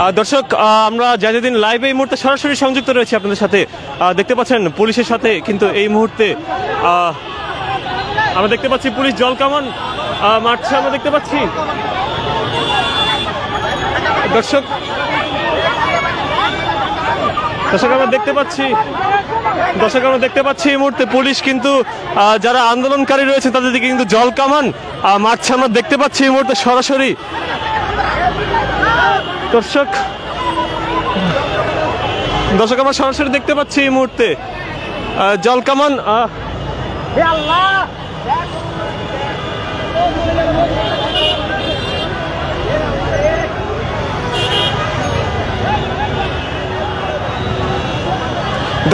দর্শক, আমরা জাজিদিন লাইভ এই মুহূর্তে সরাসরি সংযুক্ত রয়েছে আপনাদের সাথে। দেখতে পাচ্ছেন পুলিশের সাথে কিন্তু এই মুহূর্তে আমরা দেখতে পাচ্ছি পুলিশ জল কামান মারছে। আমরা দেখতে পাচ্ছি দর্শক আমরা দেখতে পাচ্ছি এই মুহূর্তে পুলিশ কিন্তু যারা আন্দোলনকারী রয়েছে তাদের দিকে কিন্তু জল কামান মারছে। আমরা দেখতে পাচ্ছি এই মুহূর্তে সরাসরি। দর্শক আমরা সরাসরি দেখতে পাচ্ছি এই মুহূর্তে জল কামান।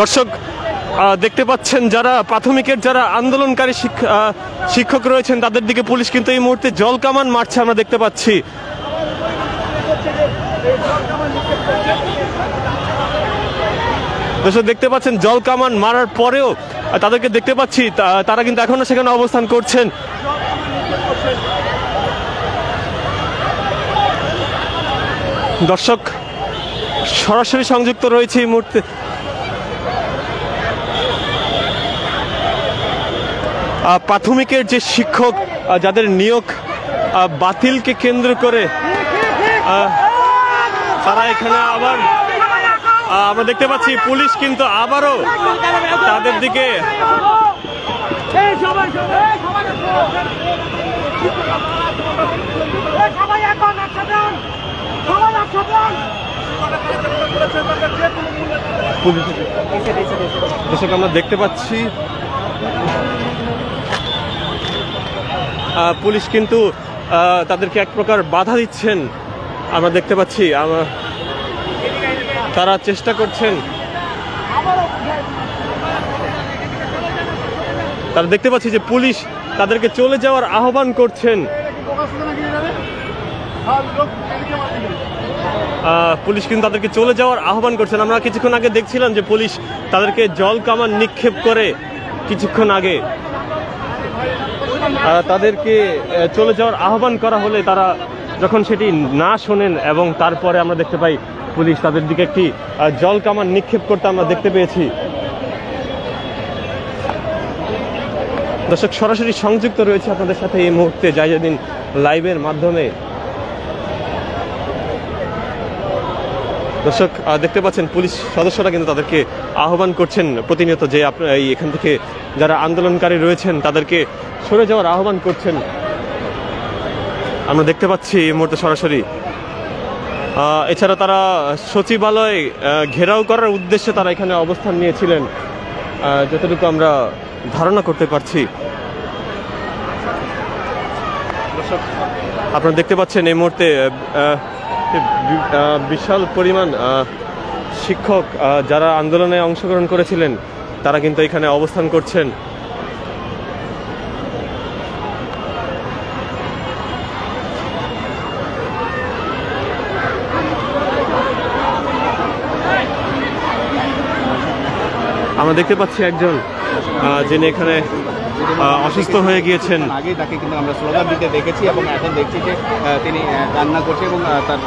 দর্শক দেখতে পাচ্ছেন যারা প্রাথমিকের যারা আন্দোলনকারী শিক্ষক রয়েছেন তাদের দিকে পুলিশ কিন্তু এই মুহূর্তে জল কামান মারছে। আমরা দেখতে পাচ্ছি দর্শক দেখতে পাচ্ছেন জল কামান মারার পরেও তাদেরকে দেখতে পাচ্ছি তারা কিন্তু এখনো সেখানে অবস্থান করছেন। দর্শক সরাসরি সংযুক্ত রয়েছে এই মুহূর্তে। প্রাথমিকের যে শিক্ষক যাদের নিয়োগ বাতিলকে কেন্দ্র করে তারা এখানে আবার আমরা দেখতে পাচ্ছি পুলিশ কিন্তু আবারও তাদের দিকে দর্শক আমরা দেখতে পাচ্ছি পুলিশ কিন্তু তাদেরকে এক প্রকার বাধা দিচ্ছেন। আমরা দেখতে পাচ্ছি তারা চেষ্টা করছেন, তারা দেখতে পাচ্ছি যে পুলিশ তাদেরকে চলে যাওয়ার আহ্বান করছেন। পুলিশ কিন্তু তাদেরকে চলে যাওয়ার আহ্বান করছেন। আমরা কিছুক্ষণ আগে দেখছিলাম যে পুলিশ তাদেরকে জল কামান নিক্ষেপ করে কিছুক্ষণ আগে তাদেরকে চলে যাওয়ার আহ্বান করা হলে তারা যখন সেটি না শোনেন এবং তারপরে আমরা দেখতে পাই পুলিশ তাদের দিকে একটি জল কামান নিক্ষেপ করতে আমরা দেখতে পেয়েছি। দর্শক সরাসরি সংযুক্ত রয়েছে আপনাদের সাথে এই মুহূর্তে জাজিদিন লাইভের মাধ্যমে। দর্শক দেখতে পাচ্ছেন পুলিশ সদস্যরা কিন্তু তাদেরকে আহ্বান করছেন প্রতিনিয়ত যে এখান থেকে যারা আন্দোলনকারী রয়েছেন তাদেরকে সরে যাওয়ার আহ্বান করছেন। আমরা দেখতে পাচ্ছি এই মুহূর্তে সরাসরি। এছাড়া তারা সচিবালয় ঘেরাও করার উদ্দেশ্যে তারা এখানে অবস্থান নিয়েছিলেন যতটুকু আমরা ধারণা করতে পারছি। আপনারা দেখতে পাচ্ছেন এই মুহূর্তে বিশাল পরিমাণ শিক্ষক যারা আন্দোলনে অংশগ্রহণ করেছিলেন তারা কিন্তু এখানে অবস্থান করছেন। আমরা দেখতে পাচ্ছি একজন যিনি এখানে অসুস্থ হয়ে গিয়েছেন। আগে তাকে কিন্তু আমরা স্লোগান দিতে দেখেছি এবং এখন দেখছি যে তিনি কান্না করছে এবং তার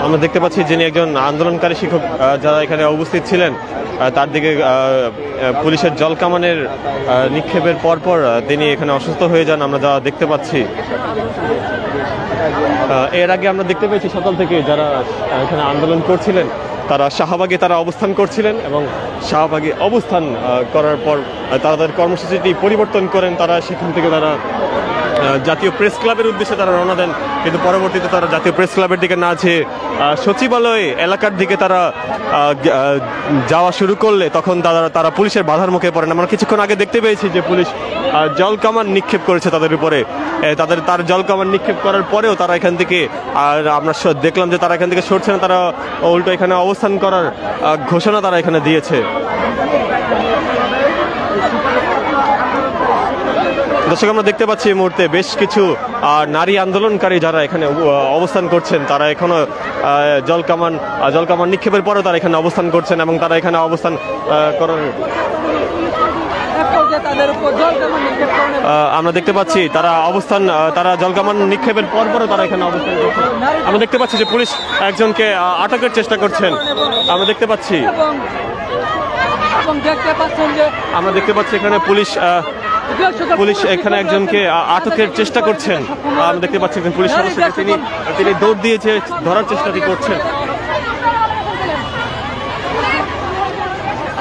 আমরা দেখতে পাচ্ছি যিনি একজন আন্দোলনকারী শিক্ষক যারা এখানে উপস্থিত ছিলেন তার দিকে পুলিশের জল কামানের নিক্ষেপের পরপর তিনি এখানে অসুস্থ হয়ে যান আমরা যা দেখতে পাচ্ছি। এর আগে আমরা দেখতে পেয়েছি সকাল থেকে যারা এখানে আন্দোলন করছিলেন তারা শাহবাগে অবস্থান করছিলেন এবং শাহবাগে অবস্থান করার পর তাদের কর্মসূচিটি পরিবর্তন করেন। তারা সেখান থেকে তারা জাতীয় প্রেস ক্লাবের উদ্দেশ্যে তারা রওনা দেন, কিন্তু পরবর্তীতে তারা জাতীয় প্রেস ক্লাবের দিকে না যেয়ে সচিবালয় এলাকার দিকে তারা যাওয়া শুরু করলে তখন তারা পুলিশের বাধার মুখে পড়েন। আমরা কিছুক্ষণ আগে দেখতে পেয়েছি যে পুলিশ জল কামান নিক্ষেপ করেছে তাদের উপরে। তার জল কামান নিক্ষেপ করার পরেও তারা এখান থেকে আমরা দেখলাম যে তারা এখান থেকে সরছে না, তারা উল্টো এখানে অবস্থান করার ঘোষণা তারা এখানে দিয়েছে। দর্শক আমরা দেখতে পাচ্ছি এই মুহূর্তে বেশ কিছু নারী আন্দোলনকারী যারা এখানে অবস্থান করছেন তারা এখনো জল কামান নিক্ষেপের পরেও তারা এখানে অবস্থান করছেন এবং তারা এখানে অবস্থান করার তাদের উপর জল কামান নিক্ষেপ করেন। আমরা দেখতে পাচ্ছি তারা অবস্থান তারা জলকামান নিক্ষেপের পরপরও তারা এখানে অবস্থান করছেন। আমরা দেখতে পাচ্ছি যে পুলিশ একজনকে আটকের চেষ্টা করছেন। আমরা দেখতে পাচ্ছি এবং দেখতে পাচ্ছেন যে আমরা দেখতে পাচ্ছি এখানে পুলিশ এখানে একজনকে আটকের চেষ্টা করছেন। আমরা দেখতে পাচ্ছি একজন পুলিশ সদস্য তিনি দৌড় দিয়েছে ধরার চেষ্টাটি করছেন।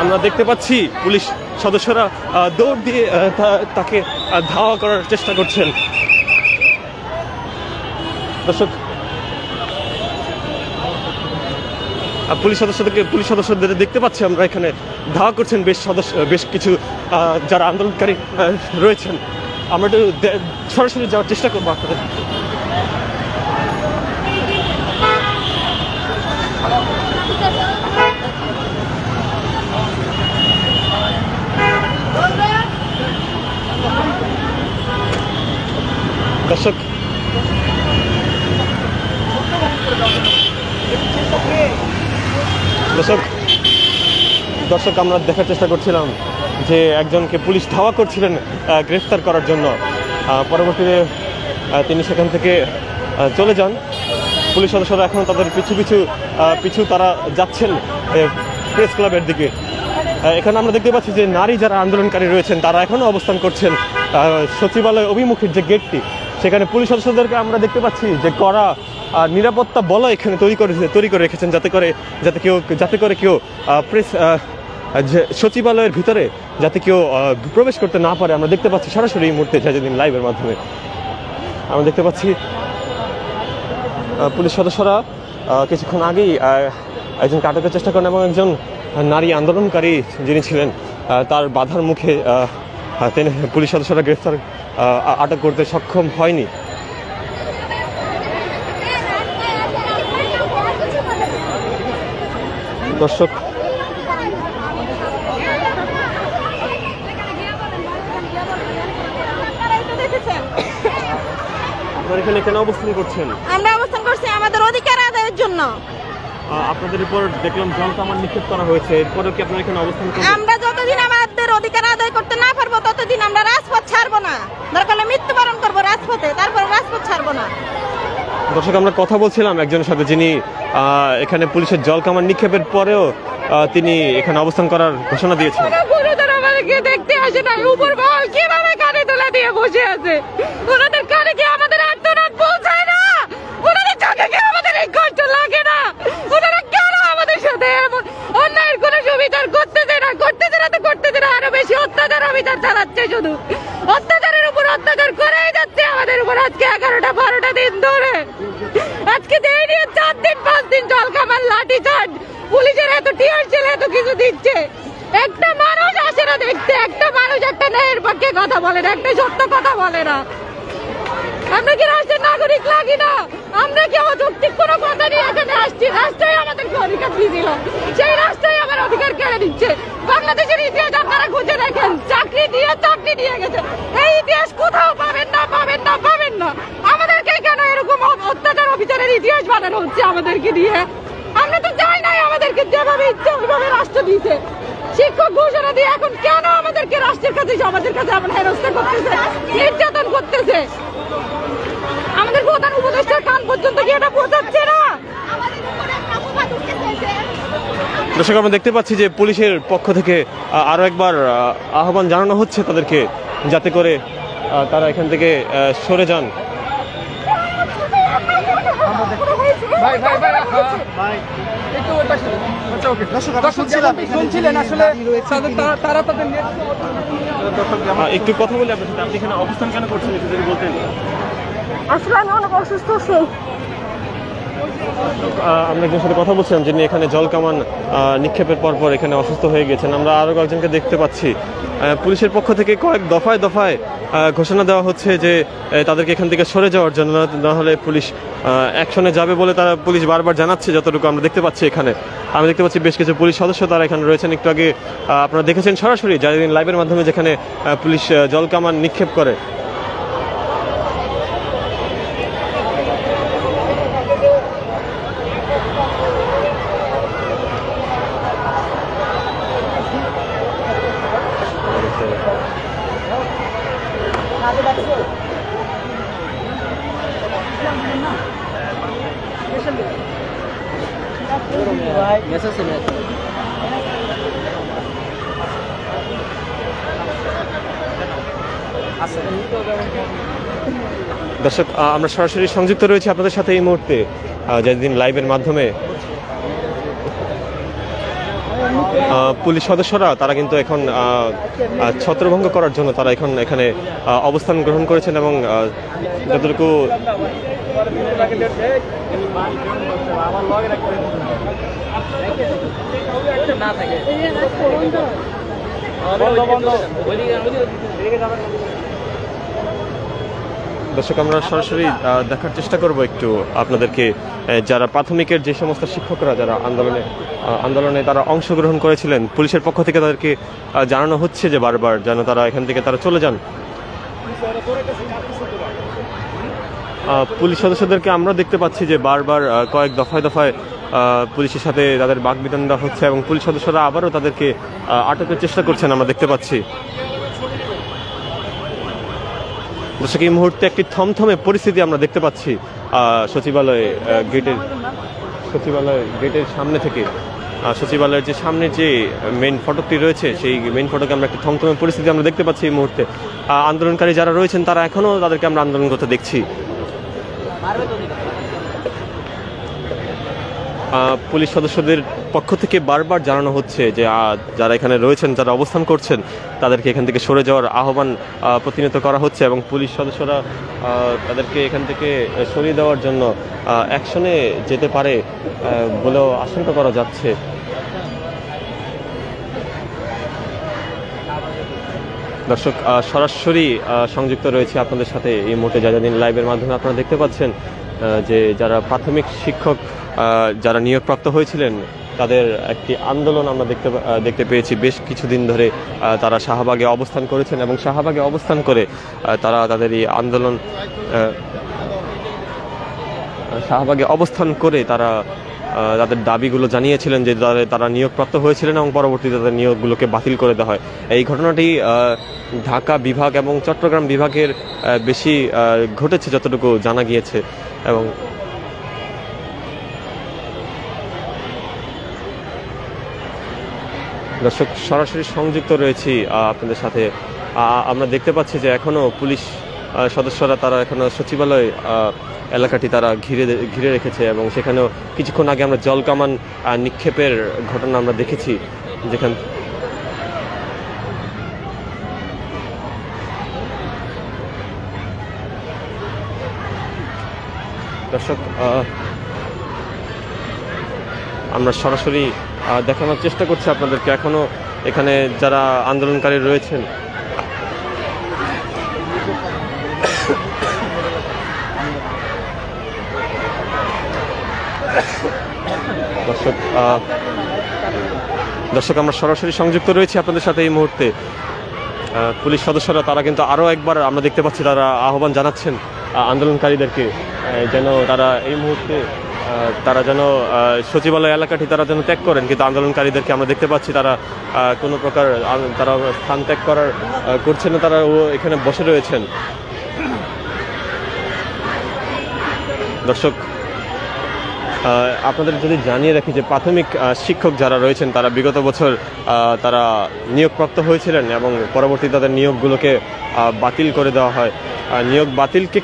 আমরা দেখতে পাচ্ছি পুলিশ সদস্যরা দৌড় দিয়ে তাকে ধাওয়া করার চেষ্টা করছেন। দর্শক, পুলিশ সদস্যদের দেখতে পাচ্ছি আমরা এখানে ধাওয়া করছেন বেশ কিছু যারা আন্দোলনকারী রয়েছেন। আমরা একটু সরাসরি যাওয়ার চেষ্টা করবো আপনাদের। দর্শক, আমরা দেখার চেষ্টা করছিলাম যে একজনকে পুলিশ ধাওয়া করছিলেন গ্রেফতার করার জন্য। পরবর্তীতে তিনি সেখান থেকে চলে যান। পুলিশ সদস্যরা এখন তাদের পিছু তারা যাচ্ছেন প্রেস ক্লাবের দিকে। এখানে আমরা দেখতে পাচ্ছি যে নারী যারা আন্দোলনকারী রয়েছেন তারা এখনও অবস্থান করছেন সচিবালয় অভিমুখের যে গেটটি, সেখানে পুলিশ সদস্যদেরকে আমরা দেখতে পাচ্ছি যে কড়া নিরাপত্তা বলয় এখানে তৈরি করে রেখেছেন যাতে করে কেউ প্রেস সচিবালয়ের ভিতরে যাতে কেউ প্রবেশ করতে না পারে। আমরা দেখতে পাচ্ছি সরাসরি এই মুহূর্তে যেদিন লাইভের মাধ্যমে আমরা দেখতে পাচ্ছি পুলিশ সদস্যরা কিছুক্ষণ আগেই একজনকে আটকের চেষ্টা করেন এবং একজন নারী আন্দোলনকারী যিনি ছিলেন তার বাধার মুখে তিনি পুলিশ সদস্যরা আটক করতে সক্ষম হয়নি। দর্শক, আপনারা এখানে কেন অবস্থান করছেন? আমরা অবস্থান করছি আমাদের অধিকার আদায়ের জন্য। আপনাদের উপর দেখলাম জলকামান নিক্ষেপ করা হয়েছে, এরপরেও কি আপনারা এখানে অবস্থান করবেন? আমরা যতদিন আমাদের অধিকার আদায় করতে না পারবো ততদিন আমরা রাজপথ ছাড়বো না। দরকার হলে মৃত্যুবরণ করবো রাজপথে, তারপর রাজপথ ছাড়বো না। দর্শক, আমরা কথা বলছিলাম একজনের সাথে যিনি এখানে পুলিশের জলকামান নিক্ষেপের পরেও তিনি এখানে অবস্থান করার ঘোষণা দিয়েছেন। আমাদেরকে দেখতে আসে না, উপর মহল কিভাবে কানে তোলা দিয়ে বসে আছে। ওনাদের কানে কি আমাদের আর্তনাদ পৌঁছায় না? ওনাদের চোখে কি আমাদের এই কষ্ট লাগে না? ওনারা কেন আমাদের সাথে এমন অন্যায়ের কোনো সুবিচার করতেছে না? আরো বেশি অত্যাচার অবিচার চালাচ্ছে, শুধু অত্যাচারের উপর অত্যাচার করেই যাচ্ছে আমাদের উপর। আজকে 11টা-12টা দিন ধরে, আজকে দেয় নিয়ে 4 দিন 5 দিন জলকামান লাঠি চার্জ, পুলিশের এত টিয়ার সেল এত কিছু দিচ্ছে। একটা মানুষ আসে না দেখতে, একটা মানুষ একটা ন্যায়ের পক্ষে কথা বলে না, একটা সত্য কথা বলে না। আমরা কি রাষ্ট্রের নাগরিক লাগি না? আমরা কি অযৌক্তিক কোনো কথা নিয়ে এখানে আসছি? রাষ্ট্রই আমাদেরকে অধিকার দিয়েছিল, সেই রাষ্ট্রই আমার অধিকার কেড়ে দিচ্ছে। বাংলাদেশের ইতিহাস আপনারা খুঁজে দেখেন, চাকরি দিয়ে গেছে। এই ইতিহাস কোথাও পাবেন না। আমাদেরকে কেন এরকম অত্যাচার অবিচারের ইতিহাস বানানো হচ্ছে আমাদেরকে দিয়ে? আমরা তো চাই নাই আমাদেরকে যেভাবে ইচ্ছে ওইভাবে রাষ্ট্র দিয়েছে। শিক্ষক ঘোষণা দিয়ে এখন কেন আমাদেরকে রাষ্ট্রের কাছে সমাজের কাছে এমন হেনস্থা করতেছে, নির্যাতন করতেছে? আমাদের প্রধান উপদেষ্টার কান পর্যন্ত কি এটা পৌঁছাচ্ছে না? দর্শক, আমরা দেখতে পাচ্ছি যে পুলিশের পক্ষ থেকে আরো একবার আহ্বান জানানো হচ্ছে তাদেরকে যাতে করে তারা এখান থেকে সরে যান। একটু কথা বলি আপনার সাথে, আপনি এখানে অবস্থান কেন করছেন যদি বলতেন? আসলে আমি অনেক অসুস্থ আছি। আমরা একজনের সাথে কথা বলছিলাম যিনি এখানে জলকামান নিক্ষেপের পর এখানে অসুস্থ হয়ে গেছেন। আমরা আরও কয়েকজনকে দেখতে পাচ্ছি। পুলিশের পক্ষ থেকে কয়েক দফায় ঘোষণা দেওয়া হচ্ছে যে তাদেরকে এখান থেকে সরে যাওয়ার জন্য, নাহলে পুলিশ অ্যাকশনে যাবে বলে পুলিশ বারবার জানাচ্ছে। যতটুকু আমরা দেখতে পাচ্ছি এখানে, আমি দেখতে পাচ্ছি বেশ কিছু পুলিশ সদস্য তারা এখানে রয়েছেন। একটু আগে আপনারা দেখেছেন সরাসরি যাদিন লাইভের মাধ্যমে যেখানে পুলিশ জলকামান নিক্ষেপ করে। দর্শক, আমরা সরাসরি সংযুক্ত রয়েছি আপনাদের সাথে এই মুহূর্তে, যেদিন লাইভের মাধ্যমে পুলিশ সদস্যরা তারা কিন্তু এখন ছত্রভঙ্গ করার জন্য তারা এখন এখানে অবস্থান গ্রহণ করেছেন এবং যতটুকু দর্শক, আমরা সরাসরি দেখার চেষ্টা করব একটু আপনাদেরকে, যারা প্রাথমিকের যে সমস্ত শিক্ষকরা যারা আন্দোলনে তারা অংশগ্রহণ করেছিলেন, পুলিশের পক্ষ থেকে তাদেরকে জানানো হচ্ছে যে বারবার যেন তারা এখান থেকে তারা চলে যান। পুলিশ সদস্যদেরকে আমরা দেখতে পাচ্ছি যে বারবার কয়েক দফায় দফায় পুলিশের সাথে তাদের বাকবিতণ্ডা হচ্ছে এবং পুলিশ সদস্যরা আবারও তাদেরকে আটকের চেষ্টা করছেন আমরা দেখতে পাচ্ছি। দর্শক, এই মুহূর্তে একটি থমথমে পরিস্থিতি আমরা দেখতে পাচ্ছি সচিবালয় গেটের সামনে থেকে। সচিবালয়ের যে সামনে যে মেইন ফটকটি রয়েছে সেই মেইন ফটকে আমরা একটি থমথমে পরিস্থিতি আমরা দেখতে পাচ্ছি এই মুহূর্তে। আন্দোলনকারী যারা রয়েছেন তারা এখনও তাদেরকে আমরা আন্দোলন করতে দেখছি। পুলিশ সদস্যদের পক্ষ থেকে বারবার জানানো হচ্ছে যে যারা এখানে রয়েছেন, যারা অবস্থান করছেন, তাদেরকে এখান থেকে সরে যাওয়ার আহ্বান প্রতিনিয়ত করা হচ্ছে এবং পুলিশ সদস্যরা তাদেরকে এখান থেকে সরিয়ে দেওয়ার জন্য অ্যাকশনে যেতে পারে বলেও আশঙ্কা করা যাচ্ছে। দর্শক, সরাসরি সংযুক্ত রয়েছে আপনাদের সাথে এই মুহূর্তে, যাদিন লাইভের মাধ্যমে আপনারা দেখতে পাচ্ছেন যে যারা প্রাথমিক শিক্ষক যারা নিয়োগপ্রাপ্ত হয়েছিলেন তাদের একটি আন্দোলন আমরা দেখতে পেয়েছি। বেশ কিছুদিন ধরে তারা শাহবাগে অবস্থান করেছেন এবং শাহবাগে অবস্থান করে তারা তাদের এই আন্দোলন শাহবাগে অবস্থান করে তারা তাদের দাবিগুলো জানিয়েছিলেন যে তারা নিয়োগপ্রাপ্ত হয়েছিলেন এবং পরবর্তীতে তাদের নিয়োগগুলোকে বাতিল করে দেওয়া হয়। এই ঘটনাটি ঢাকা বিভাগ এবং চট্টগ্রাম বিভাগের বেশি ঘটেছে যতটুকু জানা গিয়েছে। এবং দর্শক, সরাসরি সংযুক্ত রয়েছি আপনাদের সাথে। আমরা দেখতে পাচ্ছি যে এখনও পুলিশ সদস্যরা তারা এখনও সচিবালয় এলাকাটি তারা ঘিরে রেখেছে এবং সেখানেও কিছুক্ষণ আগে আমরা জলকামান নিক্ষেপের ঘটনা আমরা দেখেছি, যেখানে দর্শক আমরা সরাসরি দেখানোর চেষ্টা করছি আপনাদেরকে। এখনো এখানে যারা আন্দোলনকারী রয়েছেন দর্শক, আমরা সরাসরি সংযুক্ত রয়েছি আপনাদের সাথে এই মুহূর্তে। পুলিশ সদস্যরা তারা কিন্তু আরও একবার আমরা দেখতে পাচ্ছি তারা আহ্বান জানাচ্ছেন আন্দোলনকারীদেরকে যেন তারা এই মুহূর্তে তারা যেন সচিবালয় এলাকাটি তারা যেন ত্যাগ করেন, কিন্তু আন্দোলনকারীদেরকে আমরা দেখতে পাচ্ছি তারা কোনো প্রকার তারা স্থান ত্যাগ করছেন না, তারা এখানে বসে রয়েছেন। দর্শক, আপনাদের যদি জানিয়ে রাখি যে প্রাথমিক শিক্ষক যারা রয়েছেন তারা বিগত বছর তারা নিয়োগপ্রাপ্ত হয়েছিলেন এবং পরবর্তীতে তাদের নিয়োগগুলোকে বাতিল করে দেওয়া হয়। নিয়োগ বাতিলকে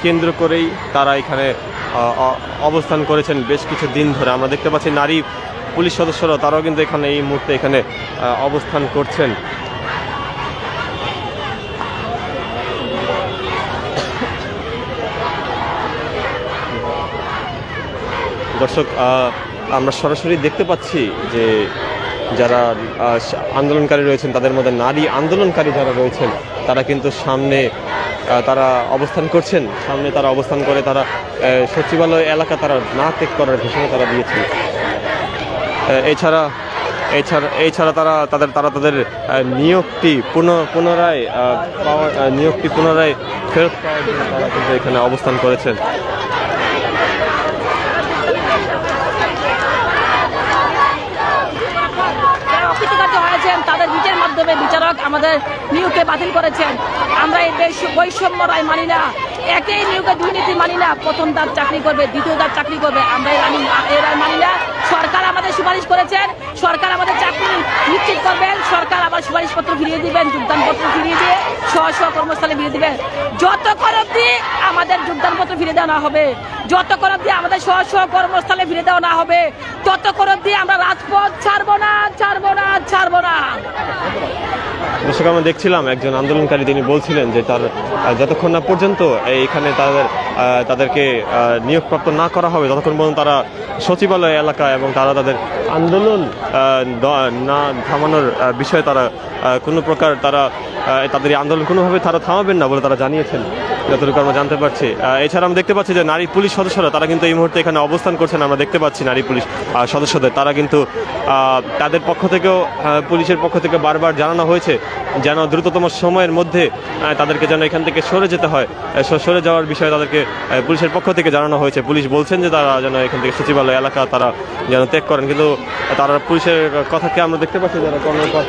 কেন্দ্র করেই তারা এখানে অবস্থান করেছেন বেশ কিছু দিন ধরে। আমরা দেখতে পাচ্ছি নারী পুলিশ সদস্যরা তারাও কিন্তু এখানে এই মুহূর্তে এখানে অবস্থান করছেন। দর্শক, আমরা সরাসরি দেখতে পাচ্ছি যে যারা আন্দোলনকারী রয়েছেন তাদের মধ্যে নারী আন্দোলনকারী যারা রয়েছেন তারা কিন্তু সামনে তারা অবস্থান করছেন। সামনে তারা অবস্থান করে তারা সচিবালয় এলাকা তারা না ত্যাগ করার ঘোষণা তারা দিয়েছেন। এছাড়া তারা তাদের নিয়োগটি পুনরায় ফেরত পাওয়ার জন্য তারা কিন্তু এখানে অবস্থান করেছেন। তাদের বিচারের মাধ্যমে বিচারক আমাদের নিয়োগকে বাতিল করেছেন। আমরা এই বৈষম্য রায় মানি না। একই নিয়োগে দুর্নীতি মানি না, প্রথম ধাপ চাকরি করবে, দ্বিতীয় ধাপ চাকরি করবে, আমরা এরা মানি না। সরকার আমাদের সুপারিশ করেছেন, সরকার আমাদের চাকরি নিশ্চিত করবেন, সরকার আবার সুপারিশপত্র ফিরিয়ে দিবেন, যোগদানপত্র ফিরিয়ে দিয়ে স্ব কর্মস্থলে ফিরিয়ে দিবেন। যতক্ষণ অব্দি আমাদের যোগদানপত্র ফিরে দেওয়া না হবে, যতক্ষণ অব্দি আমাদের স্ব কর্মস্থলে ফিরে দেওয়া না হবে, ততক্ষণ অব্দি আমরা রাজপথ ছাড়বো না, ছাড়বো না, ছাড়বো না। দর্শক, আমরা দেখছিলাম একজন আন্দোলনকারী, তিনি বলছিলেন যে তার যতক্ষণ না পর্যন্ত এইখানে তাদেরকে নিয়োগপ্রাপ্ত না করা হবে ততক্ষণ পর্যন্ত তারা সচিবালয় এলাকা এবং তারা তাদের আন্দোলন না থামানোর বিষয়ে তারা কোনো প্রকার তাদের এই আন্দোলন কোনোভাবে তারা থামাবেন না বলে তারা জানিয়েছেন, যতটুকু আমরা জানতে পারছি। এছাড়া আমরা দেখতে পাচ্ছি যে নারী পুলিশ সদস্যরা তারা কিন্তু এই মুহূর্তে এখানে অবস্থান করছেন। আমরা দেখতে পাচ্ছি নারী পুলিশ সদস্যদের, তারা কিন্তু তাদের পক্ষ থেকেও পুলিশের পক্ষ থেকে বারবার জানানো হয়েছে যেন দ্রুততম সময়ের মধ্যে তাদেরকে যেন এখান থেকে সরে যেতে হয়, সরে যাওয়ার বিষয়ে তাদেরকে পুলিশের পক্ষ থেকে জানানো হয়েছে। পুলিশ বলছেন যে তারা যেন এখান থেকে সচিবালয় এলাকা তারা যেন ত্যাগ করেন, কিন্তু তারা পুলিশের কথাকে আমরা দেখতে পাচ্ছি যারা কর্মকার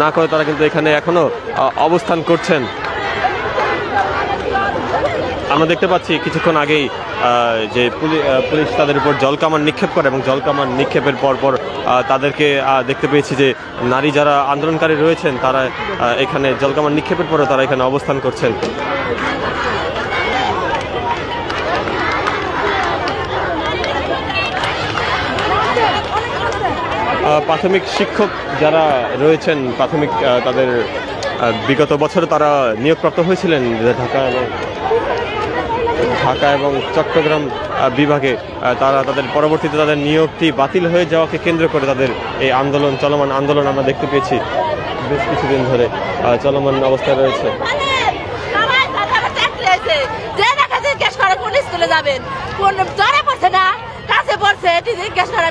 না করে তারা কিন্তু এখানে এখনো অবস্থান করছেন। আমরা দেখতে পাচ্ছি কিছুক্ষণ আগেই যে পুলিশ তাদের উপর জলকামান নিক্ষেপ করে এবং জলকামান নিক্ষেপের পর তাদেরকে দেখতে পেয়েছি যে নারী যারা আন্দোলনকারী রয়েছেন তারা এখানে জলকামান নিক্ষেপের পরে তারা এখানে অবস্থান করছেন। প্রাথমিক শিক্ষক যারা রয়েছেন, প্রাথমিক তাদের বিগত বছরে তারা নিয়োগপ্রাপ্ত হয়েছিলেন ঢাকা এবং চট্টগ্রাম বিভাগে, তারা তাদের পরবর্তীতে তাদের নিয়োগটি বাতিল হয়ে যাওয়াকে কেন্দ্র করে তাদের এই আন্দোলন, চলমান আন্দোলন আমরা দেখতে পেয়েছি বেশ কিছুদিন ধরে চলমান অবস্থায় রয়েছে।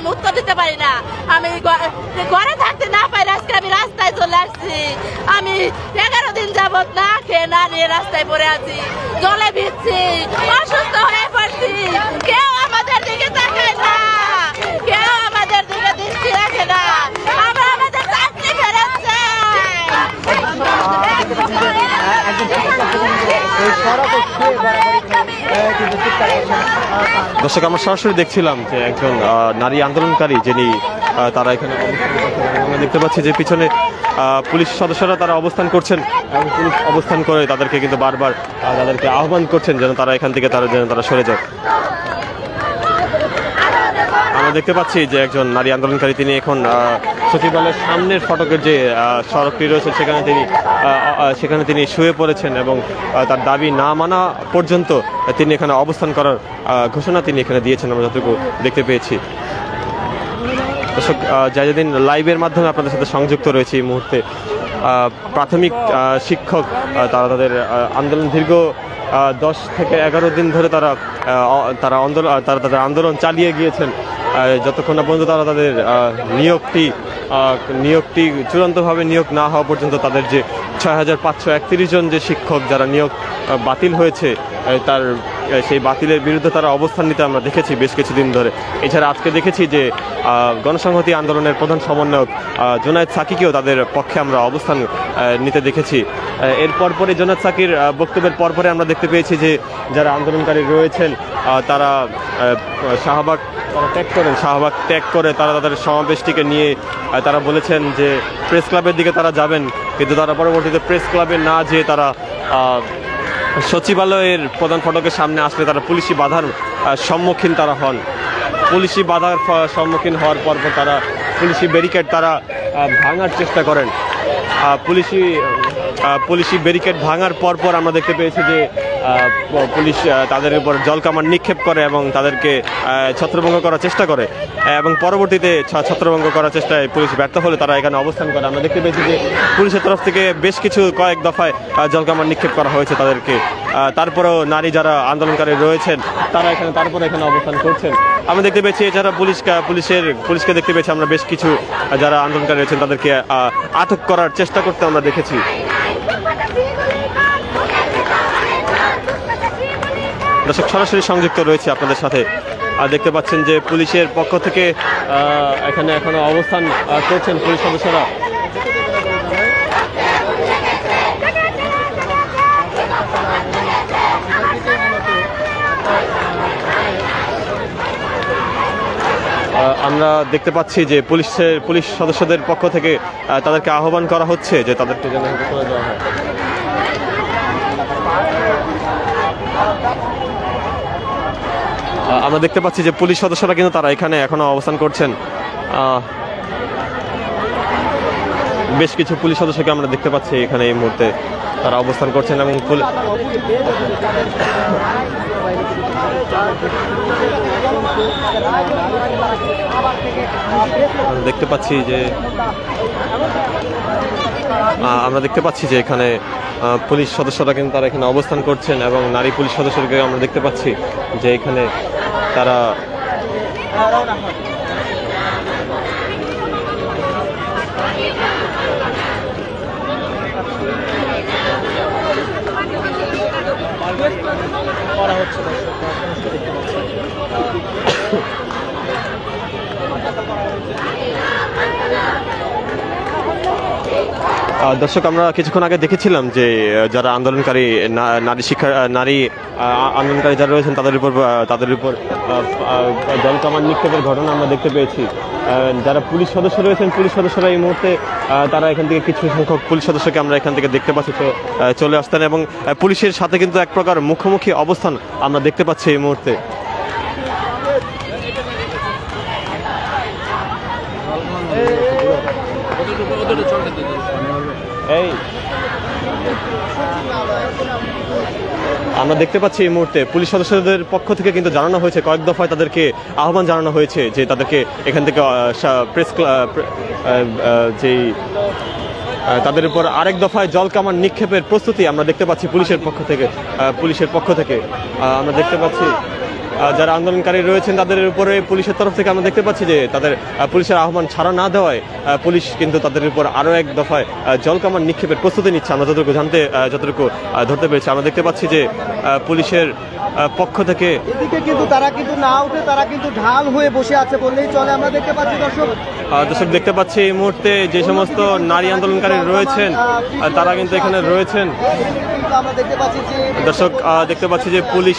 আমি উত্তর দিতে পারি না, আমি ঘরে থাকতে না পারি, আজকে আমি রাস্তায় চলে আসছি। আমি 11 দিন যাবত না খেয়ে না নিয়ে রাস্তায় পড়ে আছি, জলে ভিজছি, অসুস্থ হয়ে পড়ছি। কেউ আমাদের দিকে তাকায় না, কেউ আমাদের দিকে দৃষ্টি রাখে না। আমরা আমাদের চাকরি ফেরত চাই। দর্শক, আমরা সরাসরি দেখছিলাম যে একজন নারী আন্দোলনকারী যিনি তারা এখানে আমরা দেখতে পাচ্ছি যে পিছনে পুলিশ সদস্যরা তারা অবস্থান করছেন এবং পুলিশ অবস্থান করে তাদেরকে কিন্তু বারবার তাদেরকে আহ্বান করছেন যেন তারা এখান থেকে তারা সরে যায়। আমরা দেখতে পাচ্ছি যে একজন নারী আন্দোলনকারী তিনি এখন সচিবালয়ের সামনের ফটকের যে সড়কটি রয়েছে সেখানে তিনি শুয়ে পড়েছেন এবং তার দাবি না মানা পর্যন্ত তিনি এখানে অবস্থান করার ঘোষণা তিনি এখানে দিয়েছেন, আমরা যতটুকু দেখতে পেয়েছি। দর্শক, জায়জাদিন লাইভের মাধ্যমে আপনাদের সাথে সংযুক্ত রয়েছে এই মুহূর্তে। প্রাথমিক শিক্ষক তারা তাদের আন্দোলন দীর্ঘ 10 থেকে 11 দিন ধরে তারা তাদের আন্দোলন চালিয়ে গিয়েছেন যতক্ষণ না পর্যন্ত তারা তাদের নিয়োগটি চূড়ান্তভাবে নিয়োগ না হওয়া পর্যন্ত। তাদের যে 6531 জন যে শিক্ষক যারা নিয়োগ বাতিল হয়েছে তার সেই বাতিলের বিরুদ্ধে তারা অবস্থান নিতে আমরা দেখেছি বেশ কিছুদিন ধরে। এছাড়া আজকে দেখেছি যে গণসংহতি আন্দোলনের প্রধান সমন্বয়ক জোনায়েদ সাকিকেও তাদের পক্ষে আমরা অবস্থান নিতে দেখেছি। এর পরপরই জোনায়েদ সাকির বক্তব্যের পরপরে আমরা দেখতে পেয়েছি যে যারা আন্দোলনকারী রয়েছেন তারা শাহবাগ ত্যাগ করে তারা তাদের সমাবেশটিকে নিয়ে তারা বলেছেন যে প্রেস ক্লাবের দিকে তারা যাবেন, কিন্তু তারা পরবর্তীতে প্রেস ক্লাবে না যেয়ে তারা সচিবালয়ের প্রধান ফটকের সামনে আসলে তারা পুলিশি বাধার সম্মুখীন হন। পুলিশি বাধার সম্মুখীন হওয়ার পর তারা পুলিশি ব্যারিকেড তারা ভাঙার চেষ্টা করেন। পুলিশি ব্যারিকেড ভাঙার পর আমরা দেখতে পেয়েছি যে পুলিশ তাদের উপর জলকামান নিক্ষেপ করে এবং তাদেরকে ছত্রভঙ্গ করার চেষ্টা করে এবং পরবর্তীতে ছত্রভঙ্গ করার চেষ্টায় পুলিশ ব্যর্থ হলে তারা এখানে অবস্থান করে। আমরা দেখতে পেয়েছি যে পুলিশের তরফ থেকে বেশ কয়েক দফায় জলকামান নিক্ষেপ করা হয়েছে তাদেরকে। তারপরেও নারী যারা আন্দোলনকারী রয়েছেন তারা এখানে অবস্থান করছেন। আমরা দেখতে পেয়েছি এছাড়া পুলিশকে দেখতে পেয়েছি আমরা বেশ কিছু যারা আন্দোলনকারী রয়েছেন তাদেরকে আটক করার চেষ্টা করতে আমরা দেখেছি। দর্শক, সরাসরি সংযুক্ত রয়েছে আপনাদের সাথে। দেখতে পাচ্ছেন যে পুলিশের পক্ষ থেকে এখানে এখনো অবস্থান করছেন পুলিশ সদস্যরা। আমরা দেখতে পাচ্ছি যে পুলিশ সদস্যদের পক্ষ থেকে তাদেরকে আহ্বান করা হচ্ছে যে তাদেরকে যেন করে দেওয়া হয়। আমরা দেখতে পাচ্ছি যে পুলিশ সদস্যরা কিন্তু তারা এখানে এখনো অবস্থান করছেন। বেশ কিছু পুলিশ সদস্যকে আমরা দেখতে পাচ্ছি এখানে এই মুহূর্তে তারা অবস্থান করছেন এবং দেখতে পাচ্ছি যে এখানে পুলিশ সদস্যরা কিন্তু তারা এখানে অবস্থান করছেন এবং নারী পুলিশ সদস্যকে আমরা দেখতে পাচ্ছি যে এখানে তারা দর্শক, আমরা কিছুক্ষণ আগে দেখেছিলাম যে যারা আন্দোলনকারী নারী আন্দোলনকারী যারা রয়েছেন তাদের উপর জলকামান নিক্ষেপের ঘটনা আমরা দেখতে পেয়েছি। যারা পুলিশ সদস্য রয়েছেন পুলিশ সদস্যরা এই মুহূর্তে তারা এখান থেকে কিছু সংখ্যক পুলিশ সদস্যকে আমরা এখান থেকে দেখতে পাচ্ছি চলে আসতেন এবং পুলিশের সাথে কিন্তু এক প্রকার মুখোমুখি অবস্থান আমরা দেখতে পাচ্ছি এই মুহূর্তে। আমরা দেখতে পাচ্ছি এই মুহূর্তে পুলিশ সদস্যদের পক্ষ থেকে কিন্তু জানানো হয়েছে, কয়েক দফায় তাদেরকে আহ্বান জানানো হয়েছে যে তাদেরকে এখান থেকে তাদের উপর আরেক দফায় জলকামান নিক্ষেপের প্রস্তুতি আমরা দেখতে পাচ্ছি পুলিশের পক্ষ থেকে আমরা দেখতে পাচ্ছি। যারা আন্দোলনকারী রয়েছেন তাদের উপরে পুলিশের তরফ থেকে আমরা দেখতে পাচ্ছি যে তাদের পুলিশের আহ্বান ছাড়া না দেওয়ায় পুলিশ কিন্তু তাদের উপর আরও এক দফায় জলকামান নিক্ষেপের প্রস্তুতি নিচ্ছে। আমরা যতটুকু ধরতে পেরেছি আমরা দেখতে পাচ্ছি যে পুলিশের পক্ষ থেকে এদিকে কিন্তু তারা কিন্তু না উঠে তারা কিন্তু ঢাল হয়ে বসে আছে বললেই চলে। আমরা দেখতে পাচ্ছি দর্শক দেখতে পাচ্ছি এই মুহূর্তে যে সমস্ত নারী আন্দোলনকারী রয়েছেন তারা কিন্তু এখানে রয়েছেন। দর্শক, দেখতে পাচ্ছি যে পুলিশ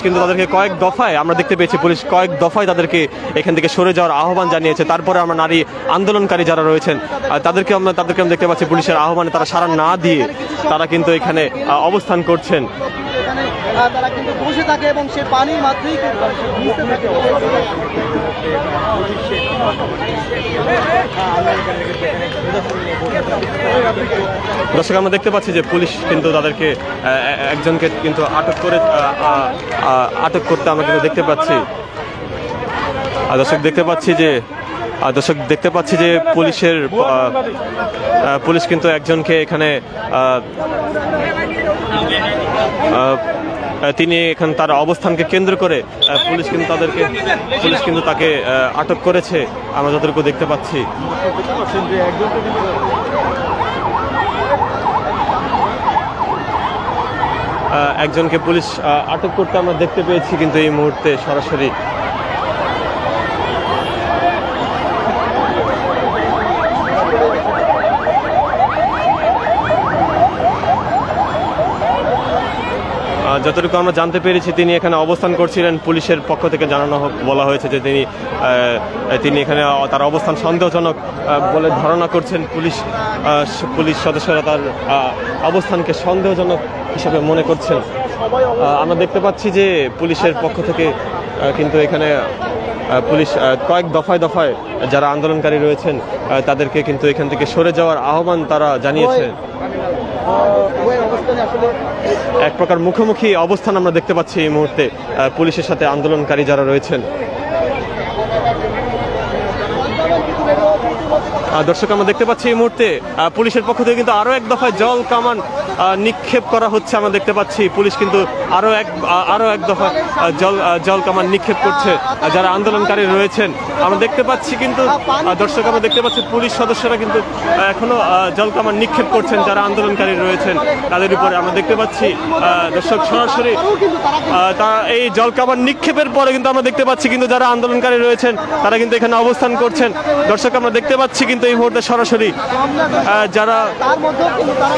কিন্তু তাদেরকে কয়েক দফায় আমরা দেখতে পেয়েছি পুলিশ কয়েক দফায় তাদেরকে এখান থেকে সরে যাওয়ার আহ্বান জানিয়েছে। তারপরে আমরা নারী আন্দোলনকারী যারা রয়েছেন তাদেরকে আমরা দেখতে পাচ্ছি পুলিশের আহ্বানে তারা সাড়া না দিয়ে তারা কিন্তু এখানে অবস্থান করছেন। তারা কিন্তু বসে থাকে এবং সে পানির মাত্রেই ভিজতে থাকে। দর্শক, আমরা দেখতে পাচ্ছি যে পুলিশ কিন্তু তাদেরকে একজনকে কিন্তু আটক করতে আমরা কিন্তু দেখতে পাচ্ছি। দর্শক, দেখতে পাচ্ছি যে পুলিশ কিন্তু একজনকে এখানে তিনি এখানে তার অবস্থানকে কেন্দ্র করে পুলিশ কিন্তু তাকে আটক করেছে আমরা যতটুকু দেখতে পাচ্ছি। একজনকে পুলিশ আটক করতে আমরা দেখতে পেয়েছি কিন্তু এই মুহূর্তে সরাসরি যতটুকু আমরা জানতে পেরেছি তিনি এখানে অবস্থান করছিলেন। পুলিশের পক্ষ থেকে বলা হয়েছে যে তিনি এখানে তার অবস্থান সন্দেহজনক বলে ধারণা করছেন। পুলিশ সদস্যরা তার অবস্থানকে সন্দেহজনক হিসাবে মনে করছেন। আমরা দেখতে পাচ্ছি যে পুলিশের পক্ষ থেকে কিন্তু এখানে পুলিশ কয়েক দফায় যারা আন্দোলনকারী রয়েছেন তাদেরকে কিন্তু এখান থেকে সরে যাওয়ার আহ্বান তারা জানিয়েছেন। এক প্রকার মুখোমুখি অবস্থান আমরা দেখতে পাচ্ছি এই মুহূর্তে পুলিশের সাথে আন্দোলনকারী যারা রয়েছেন। দর্শক, আমরা দেখতে পাচ্ছি এই মুহূর্তে পুলিশের পক্ষ থেকে কিন্তু আরো এক দফায় জল কামান নিক্ষেপ করা হচ্ছে। আমরা দেখতে পাচ্ছি পুলিশ কিন্তু আরো এক দফায় জল কামান নিক্ষেপ করছে যারা আন্দোলনকারী রয়েছেন। আমরা দেখতে পাচ্ছি কিন্তু দর্শক, আমরা দেখতে পাচ্ছি পুলিশ সদস্যরা কিন্তু এখনো জল কামান নিক্ষেপ করছেন যারা আন্দোলনকারী রয়েছেন তাদের উপরে। আমরা দেখতে পাচ্ছি দর্শক সরাসরি এই জল কামান নিক্ষেপের পরে কিন্তু আমরা দেখতে পাচ্ছি কিন্তু যারা আন্দোলনকারী রয়েছেন তারা কিন্তু এখানে অবস্থান করছেন। দর্শক, আমরা দেখতে পাচ্ছি কিন্তু কিন্তু এই মুহূর্তে সরাসরি যারা তার মধ্যেও কিন্তু তারা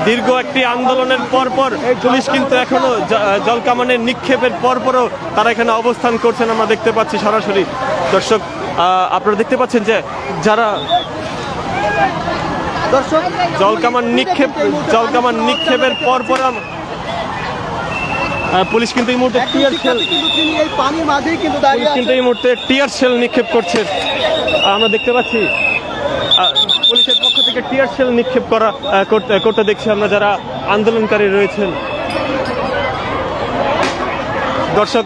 দীর্ঘ একটি আন্দোলনের পর পুলিশ কিন্তু এখনো জলকামানের নিক্ষেপের পরও তারা এখানে অবস্থান করছেন আমরা দেখতে পাচ্ছি সরাসরি। দর্শক আপনারা দেখতে পাচ্ছেন যে যারা দর্শক জলকামান নিক্ষেপের পর পুলিশ কিন্তু এই মুহূর্তে টিয়ার শেল কিন্তু তিনি এই পানির মাঝেই কিন্তু দাঁড়িয়ে কিন্তু এই মুহূর্তে টিয়ার শেল নিক্ষেপ করছে আমরা দেখতে পাচ্ছি। পুলিশের পক্ষ থেকে টিয়ার শেল নিক্ষেপ করতে দেখছি আমরা যারা আন্দোলনকারী রয়েছেন। দর্শক